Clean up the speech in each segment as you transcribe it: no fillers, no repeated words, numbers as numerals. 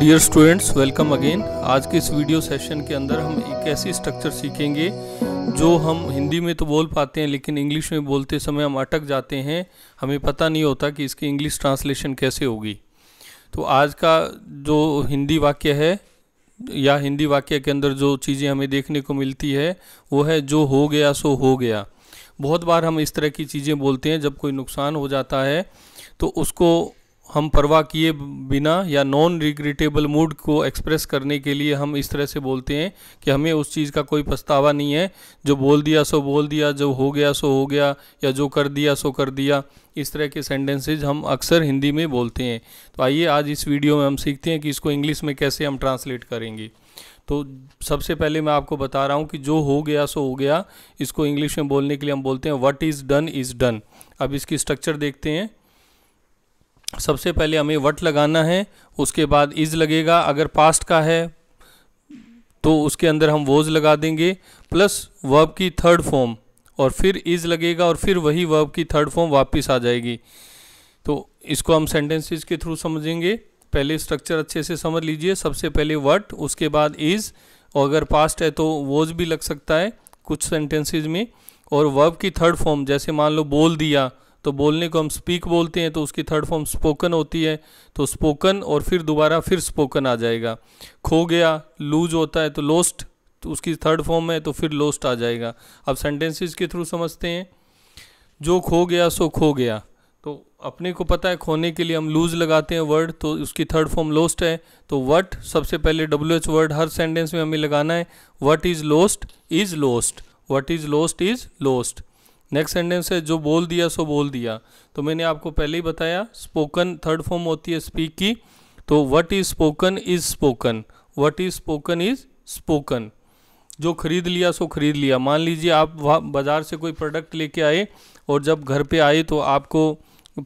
Dear students, welcome again. आज के इस वीडियो सेशन के अंदर हम एक ऐसी स्ट्रक्चर सीखेंगे जो हम हिंदी में तो बोल पाते हैं, लेकिन इंग्लिश में बोलते समय हम अटक जाते हैं। हमें पता नहीं होता कि इसकी इंग्लिश ट्रांसलेशन कैसे होगी। तो आज का जो हिंदी वाक्य है या हिंदी वाक्य के अंदर जो चीज़ें हमें देखने को मिलती है वो है जो हो गया सो हो गया। बहुत बार हम इस तरह की चीज़ें बोलते हैं जब कोई नुकसान हो जाता है तो उसको हम परवाह किए बिना या नॉन रिग्रेटेबल मूड को एक्सप्रेस करने के लिए हम इस तरह से बोलते हैं कि हमें उस चीज़ का कोई पछतावा नहीं है, जो बोल दिया सो बोल दिया, जो हो गया सो हो गया, या जो कर दिया सो कर दिया। इस तरह के सेंटेंसेज हम अक्सर हिंदी में बोलते हैं। तो आइए आज इस वीडियो में हम सीखते हैं कि इसको इंग्लिश में कैसे हम ट्रांसलेट करेंगे। तो सबसे पहले मैं आपको बता रहा हूँ कि जो हो गया सो हो गया, इसको इंग्लिश में बोलने के लिए हम बोलते हैं what is done is done. अब इसकी स्ट्रक्चर देखते हैं। सबसे पहले हमें वट लगाना है, उसके बाद इज़ लगेगा। अगर पास्ट का है तो उसके अंदर हम वोज लगा देंगे प्लस वर्ब की थर्ड फॉर्म, और फिर इज़ लगेगा और फिर वही वर्ब की थर्ड फॉर्म वापस आ जाएगी। तो इसको हम सेंटेंसेस के थ्रू समझेंगे। पहले स्ट्रक्चर अच्छे से समझ लीजिए। सबसे पहले वट, उसके बाद इज़, और अगर पास्ट है तो वोज भी लग सकता है कुछ सेंटेंसेस में, और वर्ब की थर्ड फॉर्म। जैसे मान लो बोल दिया, तो बोलने को हम स्पीक बोलते हैं, तो उसकी थर्ड फॉर्म स्पोकन होती है, तो स्पोकन और फिर दोबारा फिर स्पोकन आ जाएगा। खो गया, लूज होता है तो लोस्ट, तो उसकी थर्ड फॉर्म है तो फिर लोस्ट आ जाएगा। अब सेंटेंसेस के थ्रू समझते हैं। जो खो गया सो खो गया, तो अपने को पता है खोने के लिए हम लूज लगाते हैं वर्ड, तो उसकी थर्ड फॉर्म लोस्ट है। तो वट सबसे पहले WH वर्ड हर सेंटेंस में हमें लगाना है। What is lost is lost, what is lost is lost. Next sentence है जो बोल दिया सो बोल दिया। तो मैंने आपको पहले ही बताया स्पोकन थर्ड फॉर्म होती है स्पीक की, तो what is spoken is spoken, what is spoken is spoken. जो खरीद लिया सो खरीद लिया। मान लीजिए आप वहाँ बाज़ार से कोई प्रोडक्ट लेके आए और जब घर पे आए तो आपको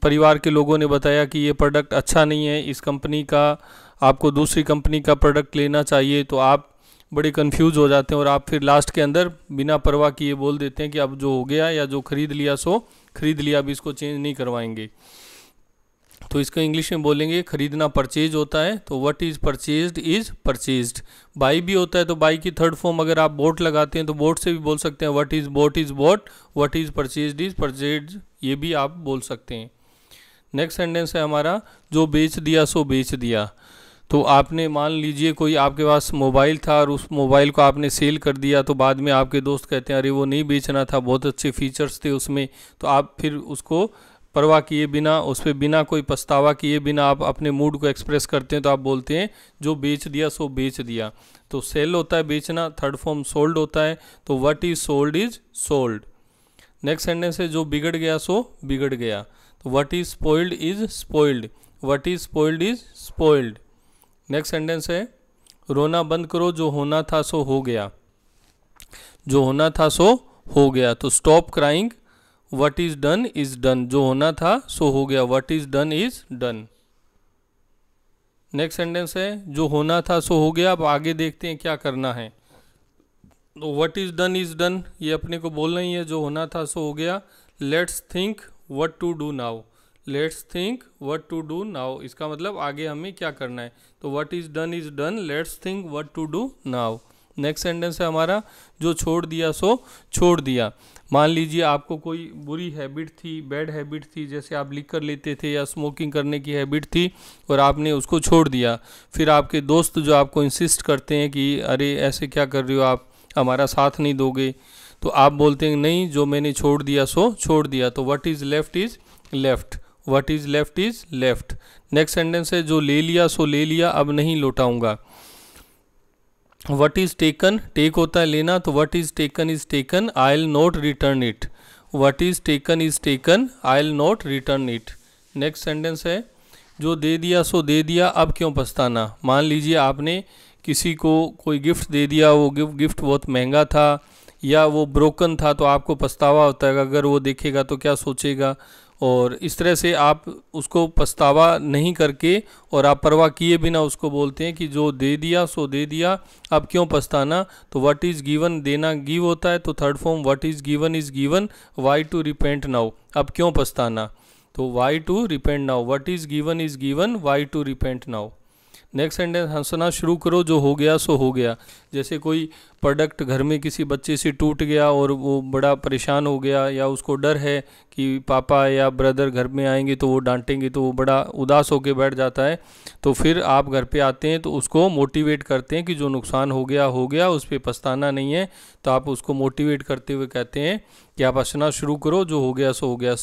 परिवार के लोगों ने बताया कि ये प्रोडक्ट अच्छा नहीं है, इस कंपनी का, आपको दूसरी कंपनी का प्रोडक्ट लेना चाहिए। तो आप बड़े कंफ्यूज हो जाते हैं और आप फिर लास्ट के अंदर बिना परवाह किए बोल देते हैं कि अब जो हो गया या जो खरीद लिया सो खरीद लिया, अब इसको चेंज नहीं करवाएंगे। तो इसको इंग्लिश में बोलेंगे खरीदना परचेज होता है, तो what is purchased is purchased. By भी होता है, तो बाई की थर्ड फॉर्म अगर आप बोट लगाते हैं तो बोट से भी बोल सकते हैं what is boat is boat, what is purchased is purchased, ये भी आप बोल सकते हैं। नेक्स्ट सेंटेंस है हमारा जो बेच दिया सो बेच दिया। तो आपने मान लीजिए कोई आपके पास मोबाइल था और उस मोबाइल को आपने सेल कर दिया, तो बाद में आपके दोस्त कहते हैं अरे वो नहीं बेचना था, बहुत अच्छे फीचर्स थे उसमें। तो आप फिर उसको परवाह किए बिना, उस पर बिना कोई पछतावा किए बिना आप अपने मूड को एक्सप्रेस करते हैं, तो आप बोलते हैं जो बेच दिया सो बेच दिया। तो सेल होता है बेचना, थर्ड फॉर्म सोल्ड होता है, तो what is sold is sold. Next sentence है जो बिगड़ गया सो बिगड़ गया, तो what is spoiled is spoiled, what is spoiled is spoiled. Next sentence है रोना बंद करो जो होना था सो हो गया, जो होना था सो हो गया, तो stop crying, what is done is done, जो होना था सो हो गया, what is done is done. Next sentence है जो होना था सो हो गया। अब आगे देखते हैं क्या करना है। तो what is done is done, ये अपने को बोलना ही है, जो होना था सो हो गया। Let's think what to do now, let's think what to do now, इसका मतलब आगे हमें क्या करना है। तो what is done is done, let's think what to do now. Next sentence है हमारा जो छोड़ दिया सो छोड़ दिया। मान लीजिए आपको कोई बुरी हैबिट थी, बैड हैबिट थी, जैसे आप लिख कर लेते थे या स्मोकिंग करने की हैबिट थी और आपने उसको छोड़ दिया। फिर आपके दोस्त जो आपको इंसिस्ट करते हैं कि अरे ऐसे क्या कर रहे हो आप, हमारा साथ नहीं दोगे, तो आप बोलते हैं नहीं जो मैंने छोड़ दिया सो छोड़ दिया। तो what is left is left, what is left is left. Next sentence है जो ले लिया सो ले लिया, अब नहीं लौटाऊंगा। व्हाट इज़ टेकन, टेक होता है लेना, तो what is taken I will not return it, what is taken I will not return it. Next sentence है जो दे दिया सो दे दिया, अब क्यों पछताना। मान लीजिए आपने किसी को कोई गिफ्ट दे दिया, वो गिफ्ट बहुत महंगा था या वो ब्रोकन था, तो आपको पछतावा होता है अगर वो देखेगा तो क्या सोचेगा, और इस तरह से आप उसको पछतावा नहीं करके और आप परवाह किए बिना उसको बोलते हैं कि जो दे दिया सो दे दिया, अब क्यों पछताना। तो व्हाट इज़ गिवन, देना गिव होता है, तो third form what is given, why to repent now, अब क्यों पछताना, तो why to repent now, what is given, why to repent now. Next sentence, हंसना शुरू करो, जो हो गया सो हो गया। जैसे कोई प्रोडक्ट घर में किसी बच्चे से टूट गया और वो बड़ा परेशान हो गया, या उसको डर है कि पापा या ब्रदर घर में आएंगे तो वो डांटेंगे, तो वो बड़ा उदास होकर बैठ जाता है। तो फिर आप घर पे आते हैं तो उसको मोटिवेट करते हैं कि जो नुकसान हो गया, उस पर पछताना नहीं है। तो आप उसको मोटिवेट करते हुए कहते हैं कि आप हंसना शुरू करो, जो हो गया सो हो गया।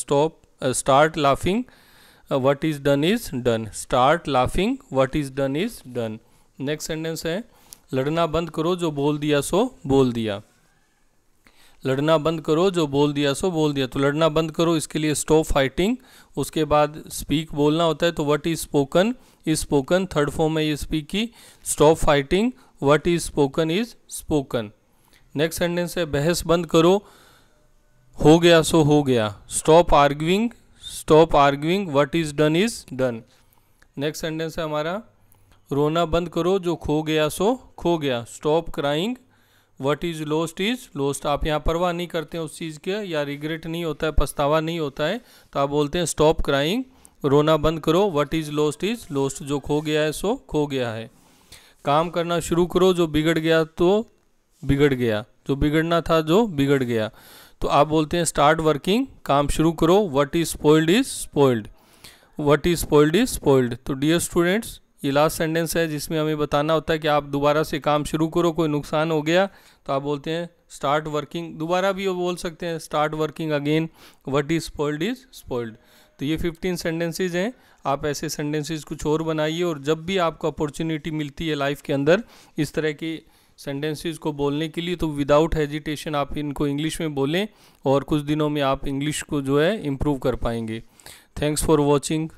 Start laughing, what is done, start laughing, what is done। Next sentence है, लड़ना बंद करो, जो बोल दिया सो बोल दिया। लड़ना बंद करो, जो बोल दिया सो बोल दिया। तो लड़ना बंद करो, इसके लिए स्टॉप फाइटिंग, उसके बाद स्पीक बोलना होता है, तो what is spoken, third form है ये स्पीक की। Stop fighting, what is spoken. Next sentence है, बहस बंद करो, हो गया सो हो गया। Stop arguing, what is done. Next sentence है हमारा, रोना बंद करो, जो खो गया सो खो गया। Stop crying, what is lost. आप यहाँ परवाह नहीं करते हैं उस चीज़ के, या रिग्रेट नहीं होता है, पछतावा नहीं होता है, तो आप बोलते हैं स्टॉप क्राइंग, रोना बंद करो, व्हाट इज लॉस्ट, जो खो गया है सो खो गया है। काम करना शुरू करो, जो बिगड़ गया तो बिगड़ गया, जो बिगड़ना था जो बिगड़ गया। तो आप बोलते हैं स्टार्ट वर्किंग, काम शुरू करो, what is spoiled, what is spoiled. तो डियर स्टूडेंट्स, ये लास्ट सेंटेंस है जिसमें हमें बताना होता है कि आप दोबारा से काम शुरू करो, कोई नुकसान हो गया तो आप बोलते हैं स्टार्ट वर्किंग, दोबारा भी वो बोल सकते हैं start working again, what is spoiled. तो ये 15 सेंटेंसेज हैं। आप ऐसे सेंटेंसेज कुछ और बनाइए, और जब भी आपको अपॉर्चुनिटी मिलती है लाइफ के अंदर इस तरह की सेंटेंसेस को बोलने के लिए, तो विदाउट हेजिटेशन आप इनको इंग्लिश में बोलें, और कुछ दिनों में आप इंग्लिश को जो है इम्प्रूव कर पाएंगे। Thanks for watching.